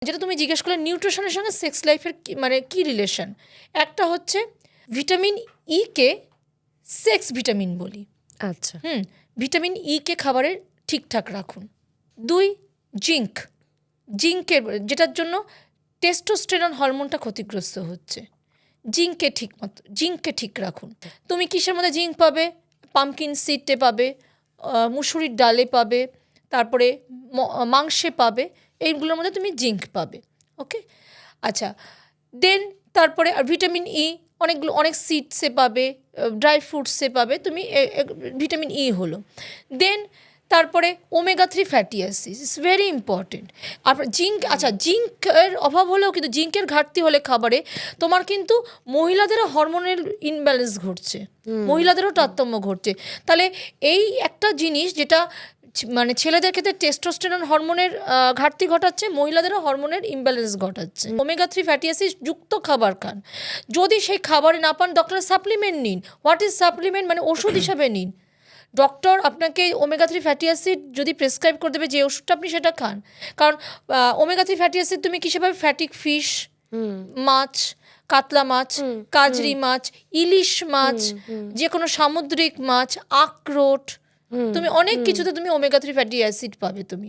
যেটা তুমি জিজ্ঞেস করলে নিউট্রিশনের সঙ্গে সেক্স লাইফের মানে কি রিলেশন। একটা হচ্ছে ভিটামিন ই কে সেক্স ভিটামিন বলি। আচ্ছা। ভিটামিন ই কে খাবারে ঠিকঠাক রাখুন। 2 জিঙ্কের যেটার জন্য টেস্টোস্টেরন হরমোনটা ক্ষতিগ্রস্ত হচ্ছে, জিঙ্ককে ঠিক রাখুন। তুমি কিসের মধ্যে জিঙ্ক পাবে? পামকিন সিডে পাবে, মুসুরির ডালে পাবে, তারপরে মাংসে পাবে, এইগুলোর মধ্যে তুমি জিঙ্ক পাবে। ওকে, আচ্ছা। দেন তারপরে আর ভিটামিন ই অনেক সিডসে পাবে, ড্রাই ফ্রুটসে পাবে তুমি, ভিটামিন ই হলো। দেন তারপরে omega 3 fatty acid is very important. আর জিঙ্ক, আচ্ছা জিঙ্কের অভাব হলেও কিন্তু জিঙ্কের ঘাটতি হলে খাবারে তোমার কিন্তু মহিলাদেরও হরমোনাল ইনব্যালেন্স ঘটছে, মহিলাদেরও তারতম্য ঘটছে। তাহলে এই একটা জিনিস যেটা মানে ছেলেদের ক্ষেত্রে টেস্টোস্টেরন হরমোনের ঘাটতি ঘটাচ্ছে, মহিলাদেরও হরমোনের ইমব্যালেন্স ঘটাচ্ছে। ওমেগা 3 ফ্যাটি অ্যাসিড যুক্ত খাবার খান। যদি সেই খাবারে না পান, ডক্টরের সাপ্লিমেন্ট নিন। What is supplement? মানে ওষুধ হিসাবে নিন। ডক্টর আপনাকে ওমেগা 3 ফ্যাটি অ্যাসিড যদি প্রেসক্রাইব করে দেবে যে ওষুধটা, আপনি সেটা খান। কারণ ওমেগা 3 ফ্যাটি অ্যাসিড তুমি কিসেভাবে ফ্যাটিক ফিশ, মাছ, কাতলা মাছ, কাজরি মাছ, ইলিশ মাছ, যে কোনো সামুদ্রিক মাছ, আখরোট, তুমি অনেক কিছুতে তুমি ওমেগা 3 ফ্যাটি অ্যাসিড পাবে তুমি।